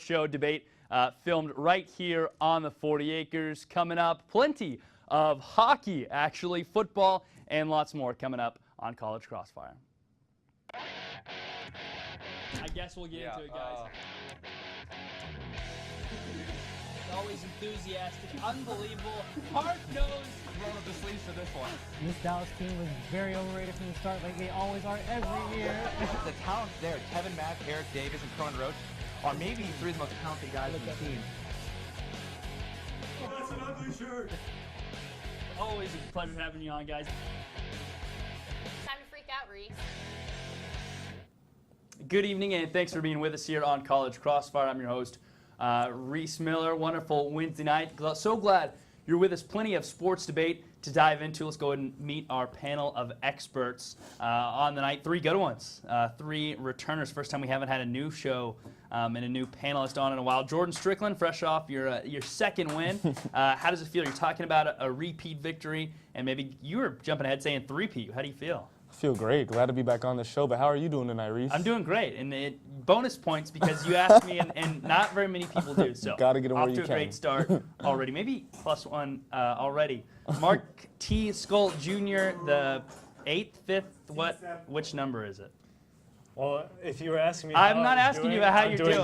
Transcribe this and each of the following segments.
show debate filmed right here on the 40 acres. Coming up, plenty of hockey, actually, football, and lots more coming up on College Crossfire. I guess we'll get into it, guys. Always enthusiastic, unbelievable, hard-nosed. Roll up the sleeves for this one. This Dallas team was very overrated from the start, like they always are every year. The talent there, Kevin Mack, Eric Davis, and Cronin Roach, are maybe three of the most talented guys on the team. Oh, that's an ugly shirt. Always a pleasure having you on, guys. Time to freak out, Reese. Good evening, and thanks for being with us here on College Crossfire. I'm your host, Reese Miller. Wonderful Wednesday night. So glad you're with us. Plenty of sports debate to dive into. Let's go ahead and meet our panel of experts on the night. Three good ones, three returners. First time we haven't had a new show and a new panelist on in a while. Jordan Strickland, fresh off your second win. How does it feel? You're talking about a repeat victory, and maybe you were jumping ahead saying three-peat. How do you feel? I feel great. Glad to be back on the show. But how are you doing tonight, Reese? I'm doing great, and bonus points because you asked me, and not very many people do. So gotta get them where you off to a can. great start already. Maybe +1 already. Mark T. Skol Jr., the 8th, 5th, which number is it? Well, if you were asking me, I'm not asking you about how you're doing.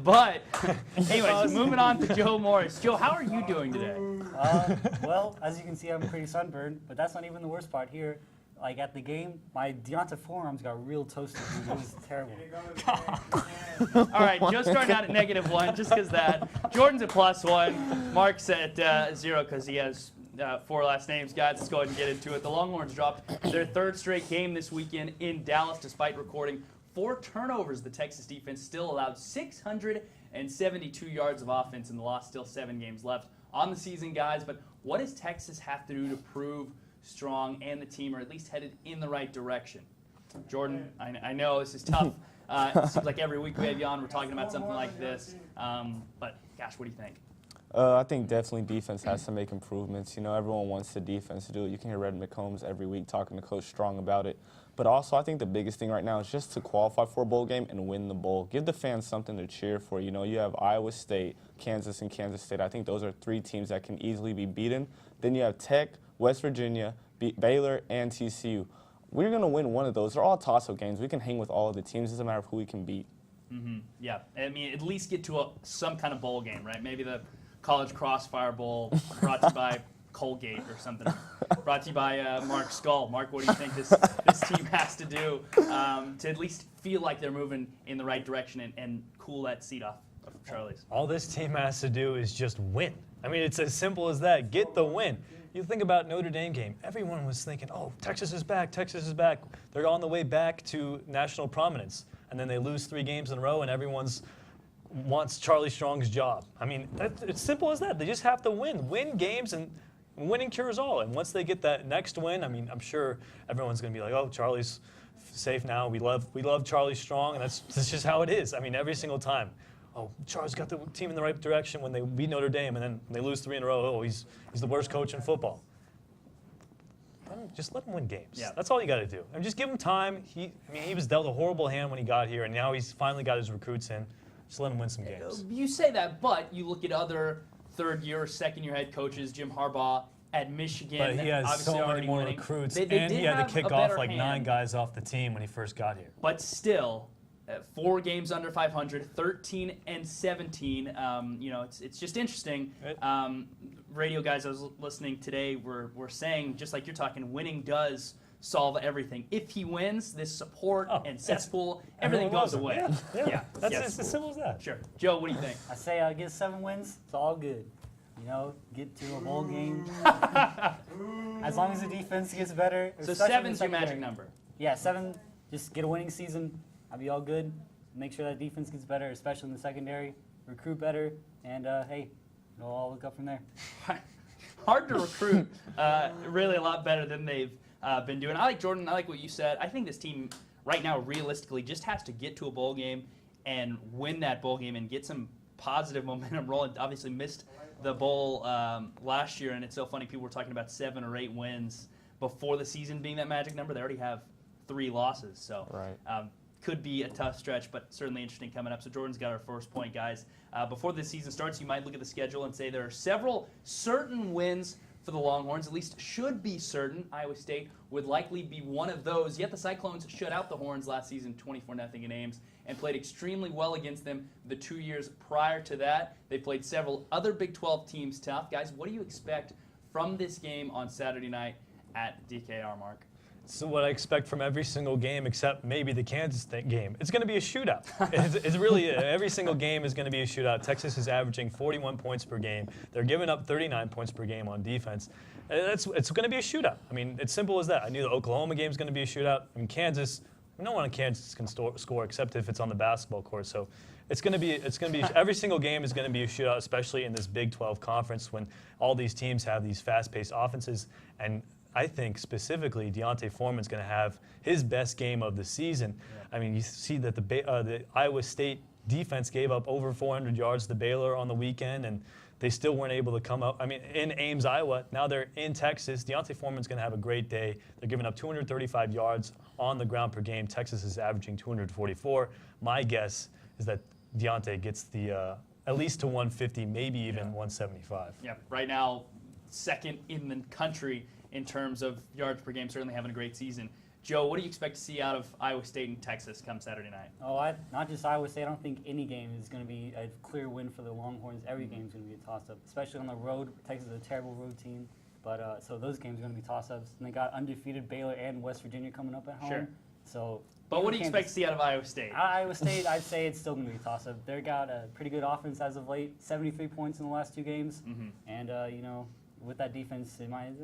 But anyways, moving on to Joe Morris. Joe, how are you doing today? Well, as you can see, I'm pretty sunburned, but that's not even the worst part here. Like at the game, my Deonta forearms got real toasted. Dude. It was terrible. All right, Joe's starting out at -1 just because that. Jordan's at +1. Mark's at 0 because he has 4 last names. Guys, let's go ahead and get into it. The Longhorns dropped their 3rd straight game this weekend in Dallas despite recording 4 turnovers. The Texas defense still allowed 672 yards of offense in the loss. Still 7 games left on the season, guys. But what does Texas have to do to prove strong and the team are at least headed in the right direction? Jordan, I know this is tough. It seems like every week we have you on, we're talking about something like this. But gosh, what do you think? I think definitely defense has to make improvements. You know, everyone wants the defense to do it. You can hear Red McCombs every week talking to Coach Strong about it. But also, I think the biggest thing right now is just to qualify for a bowl game and win the bowl. Give the fans something to cheer for. You know, you have Iowa State, Kansas, and Kansas State. I think those are 3 teams that can easily be beaten. Then you have Tech, West Virginia, Baylor, and TCU. We're going to win one of those. They're all toss-up games. We can hang with all of the teams. It doesn't matter who we can beat. Yeah, I mean, at least get to some kind of bowl game, right? Maybe the College Crossfire Bowl brought to you by Colgate or something. Brought to you by Mark Skol. Mark, what do you think this team has to do to at least feel like they're moving in the right direction and cool that seat off of Charlie's? All this team has to do is just win. I mean, it's as simple as that. Get the win. You think about Notre Dame game. Everyone was thinking, oh, Texas is back, Texas is back. They're on the way back to national prominence. And then they lose 3 games in a row, and everyone's wants Charlie Strong's job. I mean, it's simple as that. They just have to win. Win games, and winning cures all. And once they get that next win, I mean, I'm sure everyone's going to be like, oh, Charlie's safe now. We love Charlie Strong, and that's just how it is. I mean, every single time. Oh, Charles got the team in the right direction when they beat Notre Dame, and then they lose 3 in a row. Oh, he's the worst coach in football. Just let him win games. Yeah. That's all you got to do. And just give him time. He was dealt a horrible hand when he got here, and now he's finally got his recruits in. Just let him win some games. You say that, but you look at other 3rd-year or 2nd-year head coaches, Jim Harbaugh at Michigan. But he has obviously so many already more winning. recruits, They and he did had have to kick a off better like hand. 9 guys off the team when he first got here. But still, 4 games under 500, 13-17. You know, it's just interesting. Radio guys I was listening today were saying, just like you're talking, winning does solve everything. If he wins, this support and cesspool, everything goes away. Yeah. That's as simple as that. Sure. Joe, what do you think? I say get 7 wins. It's all good. You know, get to a bowl game. As long as the defense gets better. So especially in the 7's your magic secondary. number. Yeah, 7. Just get a winning season. I'll be all good. Make sure that defense gets better, especially in the secondary. Recruit better, and hey, it'll all look up from there. Hard to recruit. Really a lot better than they've been doing. I like Jordan. I like what you said. I think this team right now realistically just has to get to a bowl game and win that bowl game and get some positive momentum rolling. Obviously missed the bowl last year, and it's so funny. People were talking about 7 or 8 wins before the season being that magic number. They already have 3 losses. So right. could be a tough stretch, but certainly interesting coming up. So Jordan's got our first point, guys. Before the season starts, you might look at the schedule and say there are several certain wins for the Longhorns, at least should be certain. Iowa State would likely be one of those, yet the Cyclones shut out the Horns last season 24-0 in Ames and played extremely well against them the 2 years prior to that. They played several other Big 12 teams tough. Guys, what do you expect from this game on Saturday night at DKR, Mark? So what I expect from every single game, except maybe the Kansas game, it's going to be a shootout. It's really every single game is going to be a shootout. Texas is averaging 41 points per game. They're giving up 39 points per game on defense. It's going to be a shootout. I mean, it's simple as that. I knew the Oklahoma game is going to be a shootout. I mean, Kansas, no one in Kansas can score except if it's on the basketball court. So it's going to be every single game is going to be a shootout, especially in this Big 12 conference when all these teams have these fast-paced offenses. And I think specifically D'Onta Foreman's going to have his best game of the season. Yeah. I mean, you see that the Iowa State defense gave up over 400 yards to Baylor on the weekend, and they still weren't able to come up. I mean, in Ames, Iowa, now they're in Texas. D'Onta Foreman's going to have a great day. They're giving up 235 yards on the ground per game. Texas is averaging 244. My guess is that D'Onta gets the at least to 150, maybe even 175. Yeah, right now, second in the country in terms of yards per game, certainly having a great season. Joe, what do you expect to see out of Iowa State and Texas come Saturday night? Oh, not just Iowa State. I don't think any game is going to be a clear win for the Longhorns. Every game is going to be a toss-up, especially on the road. Texas is a terrible road team. But so those games are going to be toss-ups. And they got undefeated Baylor and West Virginia coming up at home. Sure. So, but what do you expect to see out of Iowa State? Iowa State, I'd say it's still going to be a toss-up. They've got a pretty good offense as of late, 73 points in the last 2 games. Mm-hmm. And, you know, with that defense, it might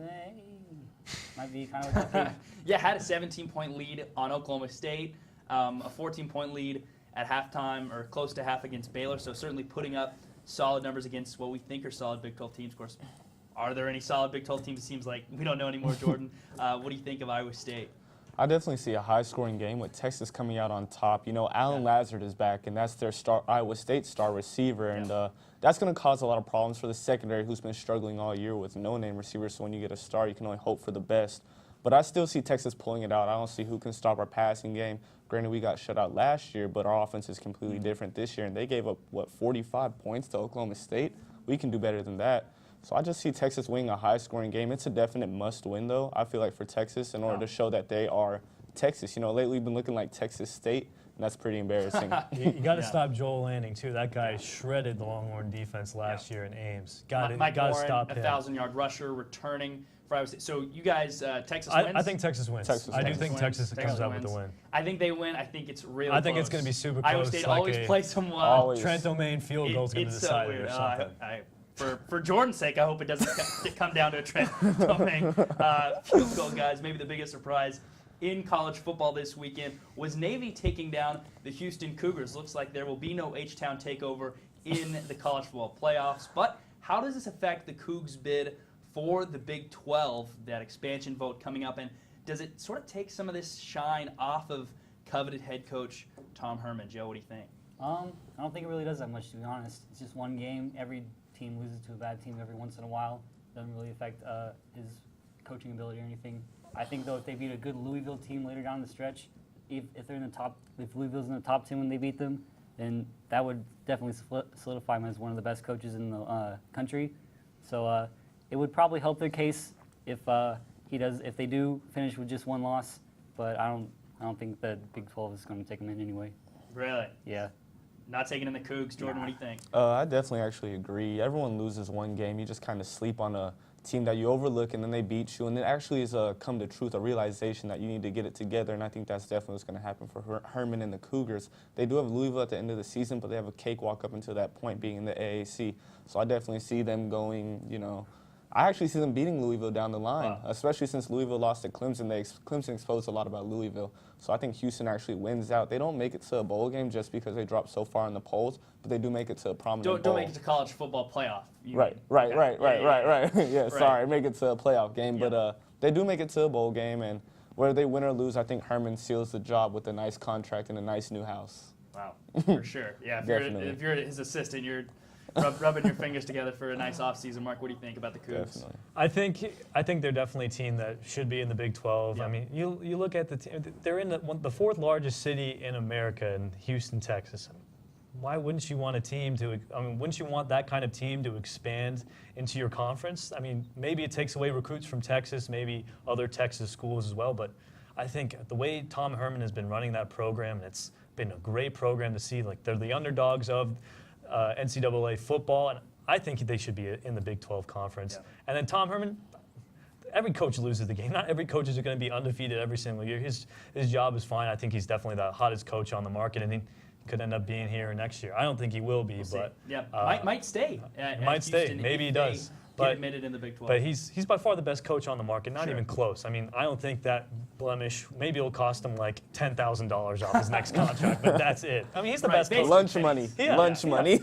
be kind of like that. Yeah, had a 17-point lead on Oklahoma State, a 14-point lead at halftime or close to half against Baylor, so certainly putting up solid numbers against what we think are solid Big 12 teams. Of course, are there any solid Big 12 teams? It seems like we don't know anymore, Jordan. What do you think of Iowa State? I definitely see a high-scoring game with Texas coming out on top. You know, Alan Lazard is back, and that's their Iowa State star receiver, and that's going to cause a lot of problems for the secondary, who's been struggling all year with no-name receivers. So when you get a star, you can only hope for the best. But I still see Texas pulling it out. I don't see who can stop our passing game. Granted, we got shut out last year, but our offense is completely different this year, and they gave up, 45 points to Oklahoma State? We can do better than that. So I just see Texas winning a high-scoring game. It's a definite must-win, though, I feel like, for Texas in order to show that they are Texas. You know, lately we've been looking like Texas State, and that's pretty embarrassing. You got to stop Joel Lanning, too. That guy shredded the Longhorn defense last year in Ames. Mike got to Warren, stop a him. 1,000-yard rusher returning for Iowa State. So you guys, Texas wins? I think Texas wins. I do think Texas comes out with the win. I think they win. I think it's really I think close. it's going to be super close. Iowa State like always plays them well. Trent Domain field goal is going to decide it or something. For Jordan's sake, I hope it doesn't come down to a Trent Domain field goal, guys. Maybe the biggest surprise in college football this weekend was Navy taking down the Houston Cougars. Looks like there will be no H-Town takeover in the college football playoffs. But how does this affect the Cougs' bid for the Big 12, that expansion vote coming up? And does it sort of take some of this shine off of coveted head coach Tom Herman? Joe, what do you think? I don't think it really does that much, to be honest. It's just one game. Every team loses to a bad team every once in a while. Doesn't really affect his coaching ability or anything. I think, though, if they beat a good Louisville team later down the stretch, if they're in the top, if Louisville's in the top 10 when they beat them, then that would definitely solidify him as one of the best coaches in the country. So it would probably help their case if they do finish with just one loss. But I don't think the Big 12 is going to take them in anyway. Really? Yeah. Not taking in the Cougs. Jordan, what do you think? I definitely actually agree. Everyone loses one game. You just kind of sleep on a team that you overlook, and then they beat you. And it actually is come to truth, a realization that you need to get it together. And I think that's definitely what's going to happen for Herman and the Cougars. They do have Louisville at the end of the season, but they have a cakewalk up until that point, being in the AAC. So I definitely see them going, you know, I actually see them beating Louisville down the line, especially since Louisville lost to Clemson. Clemson exposed a lot about Louisville. So I think Houston actually wins out. They don't make it to a bowl game just because they dropped so far in the polls, but they do make it to a prominent bowl. Don't make it to college football playoff. Right. Yeah, sorry, make it to a playoff game, but they do make it to a bowl game, and whether they win or lose, I think Herman seals the job with a nice contract and a nice new house. Wow, for sure. Yeah, Definitely. if you're his assistant, you're rubbing your fingers together for a nice offseason. Mark, what do you think about the Cougs? Definitely. I think they're definitely a team that should be in the Big 12. Yeah. I mean, you look at the team; they're in the fourth largest city in America, in Houston, Texas. Why wouldn't you want a team to? I mean, wouldn't you want that kind of team to expand into your conference? I mean, maybe it takes away recruits from Texas, maybe other Texas schools as well. But I think the way Tom Herman has been running that program, and it's been a great program to see. Like, they're the underdogs of NCAA football, and I think they should be in the Big 12 conference. Yeah. And then Tom Herman, every coach loses the game. Not every coach is going to be undefeated every single year. His job is fine. I think he's definitely the hottest coach on the market, and he could end up being here next year. I don't think he will be, but yeah, might stay. Might stay. Maybe he does. Get admitted in the Big 12. But he's by far the best coach on the market. Not even close. I mean, I don't think that blemish. Maybe it'll cost him like $10,000 off his next contract, but that's it. I mean, he's the best coach. Lunch money. Yeah. Lunch money.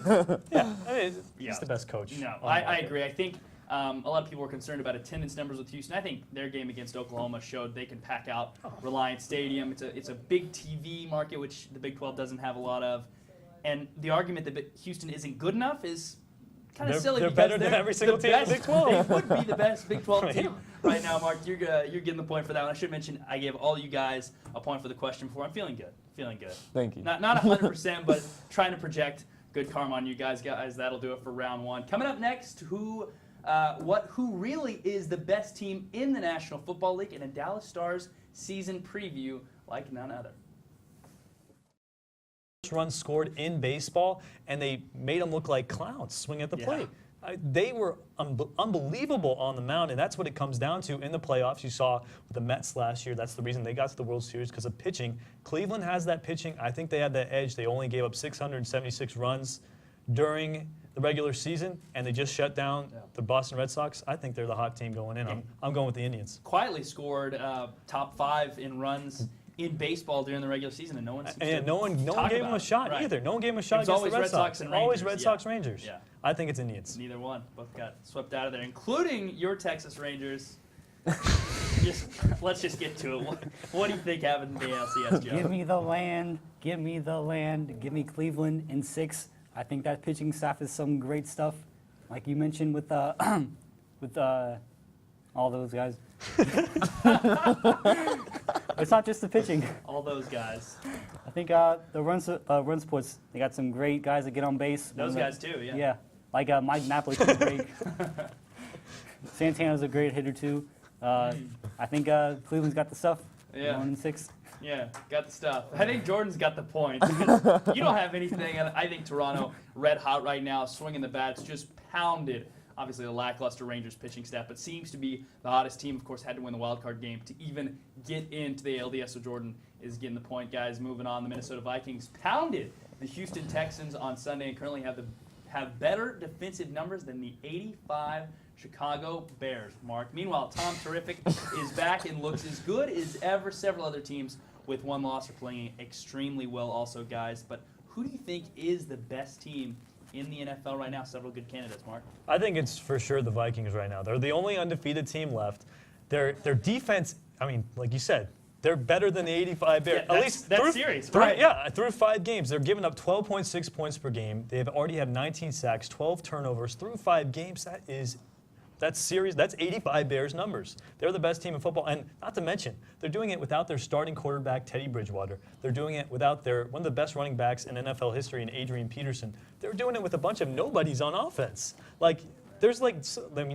Yeah, I mean, he's the best coach. No, on the I market. agree. I think a lot of people were concerned about attendance numbers with Houston. I think their game against Oklahoma showed they can pack out Reliant Stadium. It's a big TV market, which the Big 12 doesn't have a lot of. And the argument that Houston isn't good enough is kind of silly. They're because better than every single team in the Big 12. They would be the best Big 12 team right now, Mark. You're getting the point for that one. I should mention I gave all you guys a point for the question before. I'm feeling good. Thank you. Not 100%, but trying to project good karma on you guys. That'll do it for round one. Coming up next, who really is the best team in the National Football League, and a Dallas Stars season preview like none other. Runs scored in baseball, and they made them look like clowns swinging at the plate. They were unbelievable on the mound, and that's what it comes down to in the playoffs. You saw with the Mets last year, that's the reason they got to the World Series, because of pitching. Cleveland has that pitching. I think they had that edge. They only gave up 676 runs during the regular season, and they just shut down the Boston Red Sox. I think they're the hot team going in. I'm going with the Indians. Quietly scored top 5 in runs in baseball during the regular season, and no one seems and no one gave him a shot either. No one gave him a shot against the Red Sox. and Always Rangers, Red Sox, Rangers. Yeah. I think it's Indians. Neither one. Both got swept out of there, including your Texas Rangers. Let's just get to it. What do you think happened in the ALCS, Joe? Give me the land. Give me the land. Give me Cleveland in 6. I think that pitching staff is some great stuff, like you mentioned with all those guys. It's not just the pitching. All those guys. I think the run sports, they got some great guys that get on base. Those guys too, yeah. Yeah, like Mike Napoli can break. Santana's a great hitter too. I think Cleveland's got the stuff. Yeah. 1 in 6. Yeah, got the stuff. I think Jordan's got the point. You don't have anything, and I think Toronto red hot right now, swinging the bats, just pounded. Obviously, the lackluster Rangers pitching staff, but seems to be the hottest team. Of course, had to win the wild card game to even get into the ALDS. So Jordan is getting the point, guys. Moving on, the Minnesota Vikings pounded the Houston Texans on Sunday and currently have better defensive numbers than the 85 Chicago Bears. Mark. Meanwhile, Tom Terrific is back and looks as good as ever. Several other teams with one loss are playing extremely well, also, guys. But who do you think is the best team in the NFL right now? Several good candidates, Mark. I think it's for sure the Vikings right now. They're the only undefeated team left. Their defense, I mean, like you said, they're better than the 85 Bears. Yeah, at least that's serious, right? Yeah, through 5 games, they're giving up 12.6 points per game. They've already had 19 sacks, 12 turnovers through 5 games. That's serious. That's 85 Bears numbers. They're the best team in football, and not to mention, they're doing it without their starting quarterback, Teddy Bridgewater. They're doing it without one of the best running backs in NFL history, in Adrian Peterson. They're doing it with a bunch of nobodies on offense. The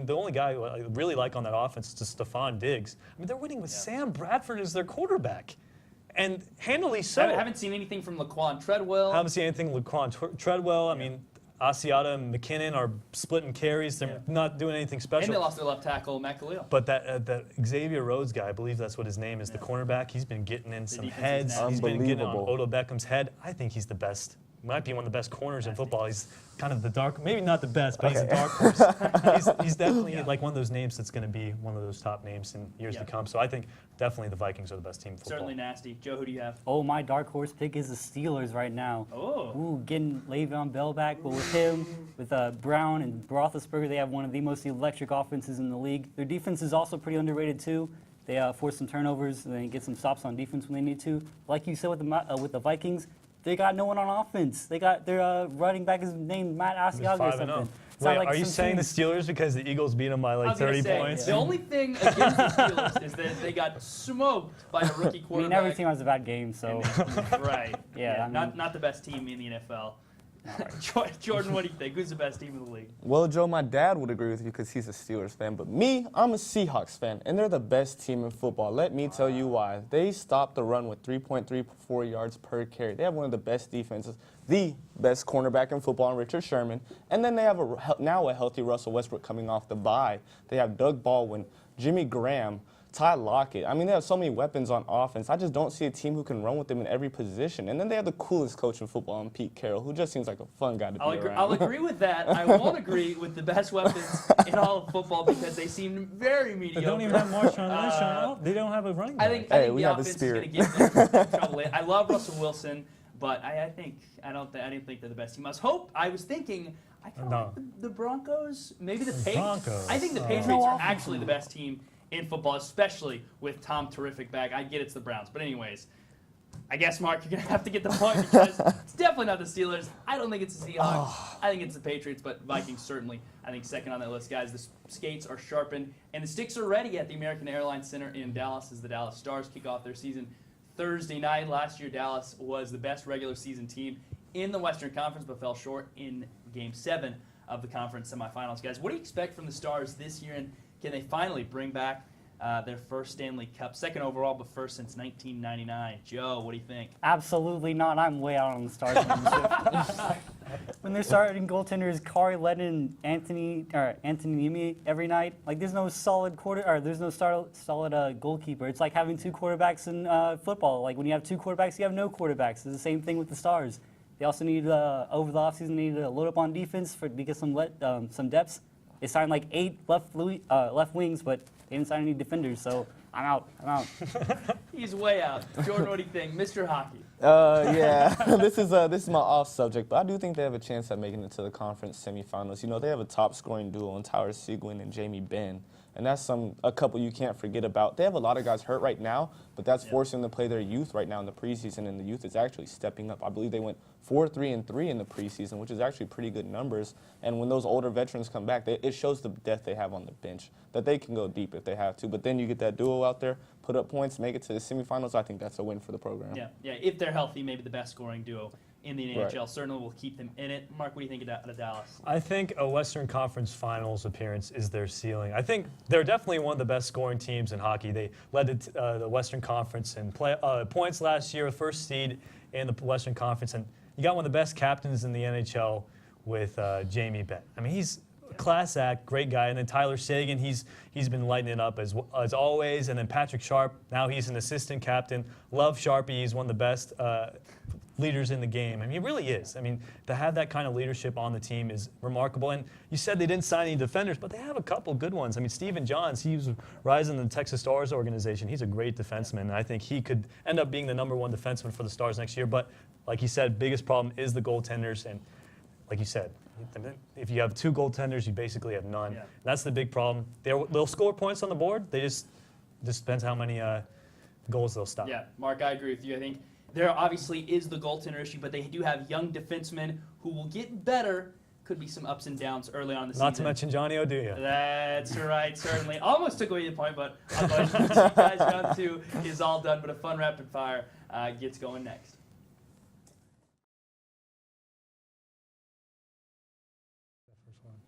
only guy who I really like on that offense is Stephon Diggs. I mean, they're winning with Sam Bradford as their quarterback, and handily so. I haven't seen anything from Laquan Treadwell. Haven't seen anything Laquan Treadwell. I mean, Asiata and McKinnon are splitting carries. They're not doing anything special. And they lost their left tackle, Matt Khalil. But that Xavier Rhodes guy, I believe that's what his name is, the cornerback, he's been getting in some heads. He's been getting on Odell Beckham's head. I think he's the best. Might be one of the best corners in football. He's kind of the dark, maybe not the best, but he's a dark horse. He's definitely like one of those names that's going to be one of those top names in years to come. So I think definitely the Vikings are the best team in football. Certainly nasty. Joe, who do you have? Oh, my dark horse pick is the Steelers right now. Oh. Ooh, getting Le'Veon Bell back, but with him, with Brown and Roethlisberger, they have one of the most electric offenses in the league. Their defense is also pretty underrated too. They force some turnovers and they get some stops on defense when they need to. Like you said with the Vikings, they got no one on offense. They got their running back is named Matt Asiago or 5-0. something. Wait, Like are you some saying the team- Steelers because the Eagles beat them by I like was gonna 30 say, points? the only thing against the Steelers is that they got smoked by a rookie I quarterback. mean, every team has a bad game, so Right. Yeah, I mean- not the best team in the NFL. Jordan, what do you think? Who's the best team in the league? Well, Joe, my dad would agree with you because he's a Steelers fan. But me, I'm a Seahawks fan, and they're the best team in football. Let me tell you why. They stopped the run with 3.34 yards per carry. They have one of the best defenses, the best cornerback in football, in Richard Sherman. And then they have now a healthy Russell Westbrook coming off the bye. They have Doug Baldwin, Jimmy Graham, Ty Lockett. I mean, they have so many weapons on offense. I just don't see a team who can run with them in every position. And then they have the coolest coach in football, in Pete Carroll, who just seems like a fun guy to be around. I'll agree with that. I won't agree with the best weapons in all of football because they seem very mediocre. They don't even have Marshawn Lynch on. They don't have a running back. I think Hey, the we have the offense is going to spirit. give them trouble. I love Russell Wilson, but I didn't think they're the best team. I was thinking I kind of No. like the Broncos, maybe the Patriots. Broncos. I think the Oh. Patriots No are offense. actually the best team in football, especially with Tom Terrific back. I get it's the Browns, but anyways, I guess Mark, you're gonna have to get the point because it's definitely not the Steelers. I don't think it's the Seahawks. I think it's the Patriots, but Vikings certainly. I think second on that list, guys. The skates are sharpened and the sticks are ready at the American Airlines Center in Dallas as the Dallas Stars kick off their season Thursday night. Last year, Dallas was the best regular season team in the Western Conference, but fell short in Game 7 of the conference semifinals. Guys, what do you expect from the Stars this year, and can they finally bring back their first Stanley Cup, second overall, but first since 1999? Joe, what do you think? absolutely not. I'm way out on the Stars membership. When they're starting goaltenders, Kari Lennon, Anthony Niemi every night, like there's no solid solid goalkeeper. It's like having two quarterbacks in football. Like when you have two quarterbacks, you have no quarterbacks. It's the same thing with the Stars. They also need over the offseason need to load up on defense to get some depths. They signed like 8 left wings, but they didn't sign any defenders. So I'm out. He's way out. Jordan, what do you think? Mr. Hockey. Yeah, this is my off subject, but I do think they have a chance at making it to the conference semifinals. You know, they have a top scoring duo in Tyler Seguin and Jamie Benn, and that's a couple you can't forget about. They have a lot of guys hurt right now, but that's forcing them to play their youth right now in the preseason, and the youth is actually stepping up. I believe they went 4-3-3 in the preseason, which is actually pretty good numbers. And when those older veterans come back, it shows the depth they have on the bench, that they can go deep if they have to. But then you get that duo out there, put up points, make it to the semifinals. I think that's a win for the program. Yeah. If they're healthy, maybe the best scoring duo in the NHL. Right. Certainly will keep them in it. Mark, what do you think of Dallas? I think a Western Conference Finals appearance is their ceiling. I think they're definitely one of the best scoring teams in hockey. They led the Western Conference in points last year, first seed in the Western Conference, and you got one of the best captains in the NHL with Jamie Benn. I mean, he's a class act, great guy. And then Tyler Seguin, he's been lighting it up as always. And then Patrick Sharp, now he's an assistant captain. Love Sharpie, he's one of the best leaders in the game. I mean, he really is. I mean, to have that kind of leadership on the team is remarkable. And you said they didn't sign any defenders, but they have a couple good ones. I mean, Steven Johns, he was rising in the Texas Stars organization. He's a great defenseman, and I think he could end up being the #1 defenseman for the Stars next year. But like you said, biggest problem is the goaltenders. And like you said, if you have 2 goaltenders, you basically have none. Yeah. That's the big problem. They'll score points on the board. They just depends how many goals they'll stop. Yeah, Mark, I agree with you. I think there obviously is the goaltender issue, but they do have young defensemen who will get better. Could be some ups and downs early on in the season. Not to mention Johnny Oduya. That's right, certainly. Almost took away the point, but I'll go ahead and see you guys. Round 2 is all done, but a fun rapid fire gets going next.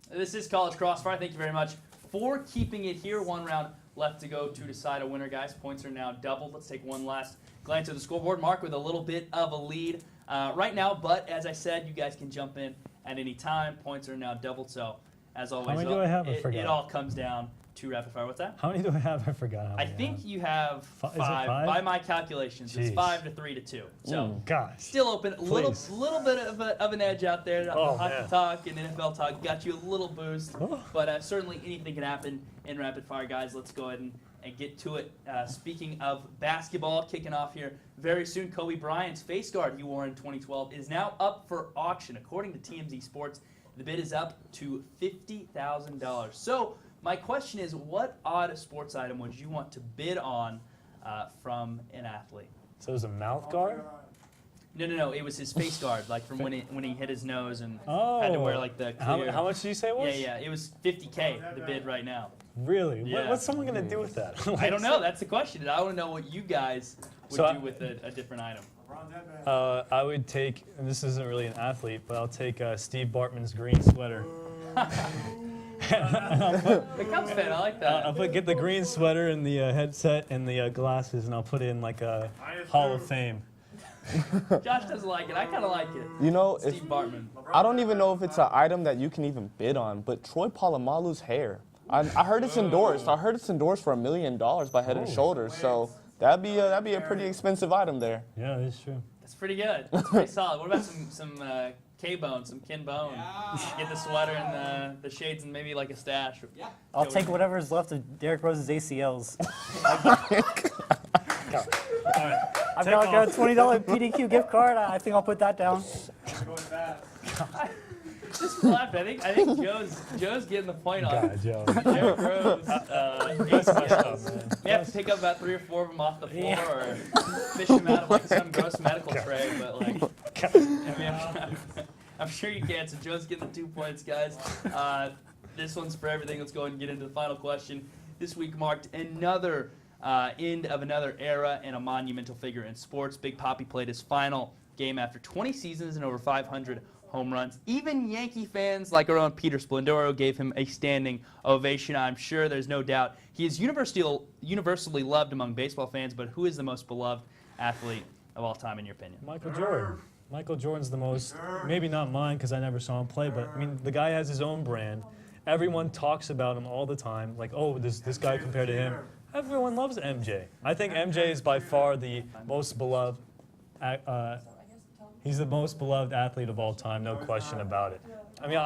This is College Crossfire. Thank you very much for keeping it here. 1 round left to go to decide a winner, guys. Points are now doubled. Let's take one last glance at the scoreboard. Mark with a little bit of a lead right now, but as I said, you guys can jump in at any time. Points are now doubled, so as always, many do I have? I it forgot. all comes down to rapid fire. What's that? How many do I have? I forgot. How I many think you have Is it 5 5? by my calculations. It's Jeez. 5 to 3 to 2. So Gosh. still open. A little Please. bit of an edge out there. Oh, Hockey man. talk and NFL talk got you a little boost. Oh. But certainly anything can happen in rapid fire, guys. Let's go ahead and get to it. Speaking of basketball, kicking off here very soon, Kobe Bryant's face guard he wore in 2012 is now up for auction. According to TMZ Sports, the bid is up to $50,000. So my question is, what odd sports item would you want to bid on from an athlete? So there's a mouth guard? No. It was his face guard, like from when he hit his nose and Oh. had to wear like the clear. How much did you say it was? Yeah. It was $50K the bid right now. Really? Yeah. What's someone going to do with that? I don't know. That's the question. I want to know what you guys would So do with a different item. I would take, and this isn't really an athlete, but I'll take Steve Bartman's green sweater. The Cubs fan, I like that. Get the green sweater and the headset and the glasses, and I'll put it in like a Hall of Fame. Josh doesn't like it. I kind of like it. You know, Steve Bartman. I don't even know if it's an item that you can even bid on, but Troy Polamalu's hair. I heard it's endorsed. I heard it's endorsed for $1 million by Head and Shoulders. So that'd be a pretty expensive item there. Yeah, that's true. That's pretty good. That's pretty solid. What about some K-Bone, some Ken Bone? Get the sweater and the shades and maybe like a stash. Yeah. I'll take whatever's left of Derrick Rose's ACLs. I've got like a $20 PDQ gift card. I think I'll put that down. Just laugh. I think Joe's getting the point on God, it. Joe. Derrick Rose, ACLs. You have to pick up about 3 or 4 of them off the floor or fish them out of like some gross medical tray. But like, I mean, I'm sure you can. So Joe's getting the 2 points, guys. This one's for everything. Let's go ahead and get into the final question. This week marked another end of another era and a monumental figure in sports. Big Papi played his final game after 20 seasons and over 500 home runs. Even Yankee fans like our own Peter Splendoro gave him a standing ovation. I'm sure there's no doubt he is universally loved among baseball fans, but who is the most beloved athlete of all time in your opinion? Michael Jordan. Michael Jordan's the most, maybe not mine because I never saw him play, but I mean, the guy has his own brand. Everyone talks about him all the time, like, oh, this guy compared to him. Everyone loves MJ. I think MJ is by far the most beloved. He's the most beloved athlete of all time, no question about it. I mean,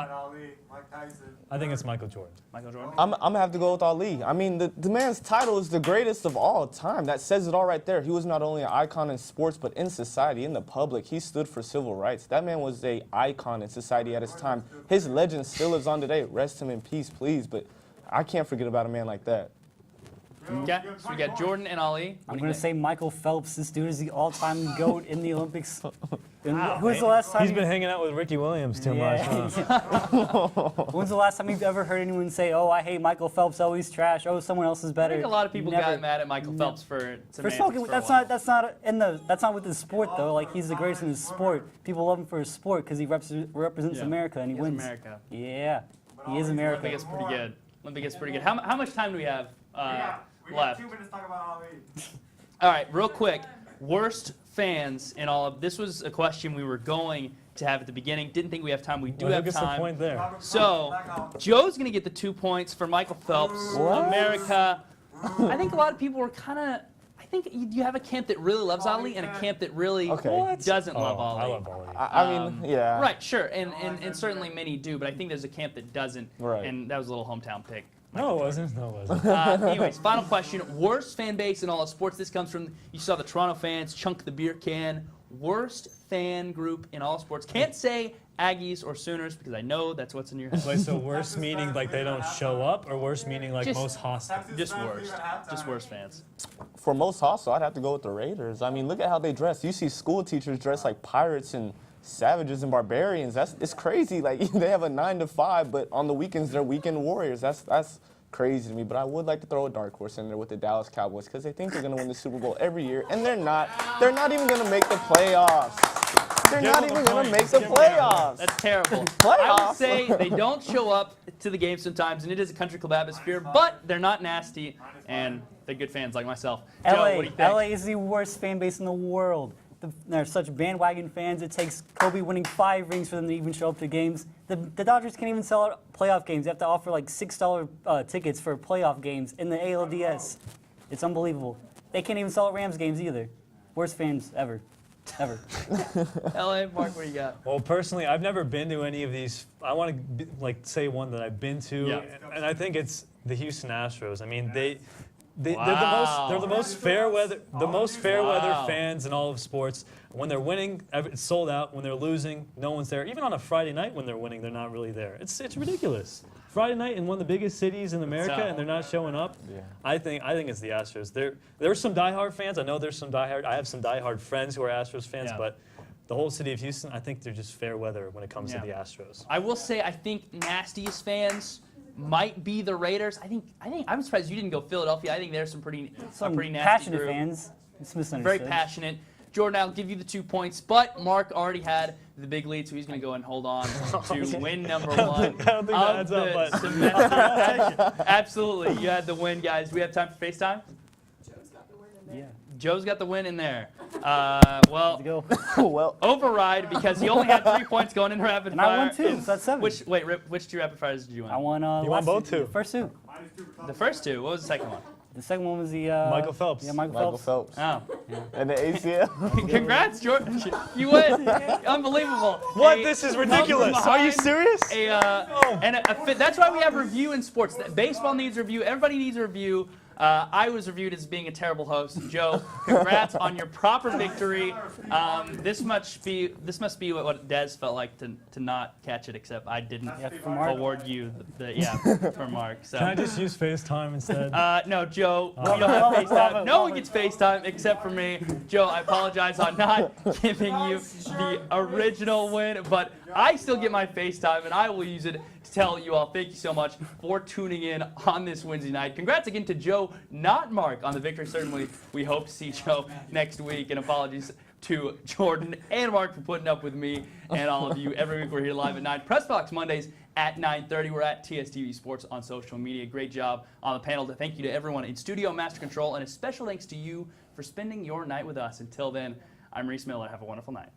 I think it's Michael Jordan. Michael Jordan? I'm gonna have to go with Ali. I mean, the man's title is the greatest of all time. That says it all right there. He was not only an icon in sports, but in society, in the public. He stood for civil rights. That man was an icon in society at his time. His legend still lives on today. Rest him in peace, please. But I can't forget about a man like that. Okay, so we got Jordan and Ali. I'm going to say Michael Phelps. This dude is the all-time GOAT in the Olympics. When's the last time He's been hanging out with Ricky Williams too much. Huh? When's the last time you've ever heard anyone say, "Oh, I hate Michael Phelps. Oh, he's trash. Oh, someone else is better"? I think a lot of people Never. got mad at Michael Phelps for smoking. That's not with his sport though. Like he's the greatest in his sport. People love him for his sport because he represents America and he wins. America. Yeah, he is America. Olympic is pretty good. Olympic is pretty good. How much time do we have left? 2 minutes to talk about Ali. All right, real quick. Worst fans in all of this was a question we were going to have at the beginning. Didn't think we have time. We do have Who gets the time. point there? So Joe's gonna get the 2 points for Michael Phelps. America. I think a lot of people were kind of. I think you have a camp that really loves Ali and a camp that really doesn't love Ali. I love Ali. I mean, yeah. Right, sure, and certainly many do, but I think there's a camp that doesn't. Right. And that was a little hometown pick. No, it wasn't. No, it wasn't. Anyways, final question. Worst fan base in all of sports. This comes from, you saw the Toronto fans chunk the beer can. Worst fan group in all sports. Can't say Aggies or Sooners because I know that's what's in your head. Wait, so worst meaning like they don't show up, or worst meaning like Just- most hostile? Just worst. Just worst fans. For most hostile, I'd have to go with the Raiders. I mean, look at how they dress. You see school teachers dress like pirates and savages and barbarians. It's crazy. Like they have a 9 to 5, but on the weekends they're weekend warriors. That's crazy to me. But I would like to throw a dark horse in there with the Dallas Cowboys because they think they're going to win the Super Bowl every year, and they're not. They're not even going to make the playoffs. They're not even going to make the playoffs. That's terrible. Playoffs. I would say they don't show up to the game sometimes, and it is a country club atmosphere, but they're not nasty, and they're good fans like myself. Joe, LA, what do you think? LA is the worst fan base in the world. They're such bandwagon fans. It takes Kobe winning 5 rings for them to even show up to games. The Dodgers can't even sell out playoff games. They have to offer like $6 tickets for playoff games in the ALDS. It's unbelievable. They can't even sell out Rams games either. Worst fans ever. Ever. LA, Mark, what do you got? Well, personally, I've never been to any of these. I want to say one that I've been to, Yeah. and I think it's the Houston Astros. I mean, they're Wow. the most fair weather Wow. fans in all of sports. When they're winning, it's sold out. When they're losing, no one's there. Even on a Friday night when they're winning, they're not really there. It's ridiculous. Friday night in one of the biggest cities in America, and they're not showing up. Yeah. I think it's the Astros. There's some diehard fans. I know there's some diehard. I have some diehard friends who are Astros fans, Yeah. but the whole city of Houston, I think they're just fair weather when it comes Yeah. to the Astros. I will say I think nastiest fans might be the Raiders. I think I'm surprised you didn't go Philadelphia. I think there's some pretty nasty passionate group. fans. It's Very misunderstood. passionate. Jordan, I'll give you the 2 points, but Mark already had the big lead, so he's going to go and hold on to win number 1 I don't think that of adds up, the but- semester. Absolutely, you had the win, guys. Do we have time for FaceTime? Yeah. Joe's got the win in there. Well, Let's go. Well, override because he only had 3 points going in rapid And fire. I won 2, so that's 7. Which 2 rapid fires did you win? I won. You won last both two. two. First 2. The first 2. What was the second one? The second one was the Michael Phelps. Yeah, Michael Michael Phelps. Phelps. Oh. And the ACL. Congrats, Jordan. You win. Unbelievable. What? A This is number ridiculous. Are you behind serious? That's why we have review in sports. Baseball needs review. Everybody needs a review. I was reviewed as being a terrible host. Joe, congrats on your proper victory. This must be what Des felt like to not catch it, except I didn't Yeah, for Mark. award you for Mark. So. Can I just use FaceTime instead? No, Joe, you don't have FaceTime. No one gets FaceTime except for me. Joe, I apologize on not giving you the original win, but I still get my FaceTime, and I will use it to tell you all thank you so much for tuning in on this Wednesday night. Congrats again to Joe, not Mark, on the victory. Certainly, we hope to see Joe next week, and apologies to Jordan and Mark for putting up with me and all of you. Every week we're here live at 9. Press Box Mondays at 9:30. We're at TSTV Sports on social media. Great job on the panel. Thank you to everyone in studio, Master Control, and a special thanks to you for spending your night with us. Until then, I'm Reese Miller. Have a wonderful night.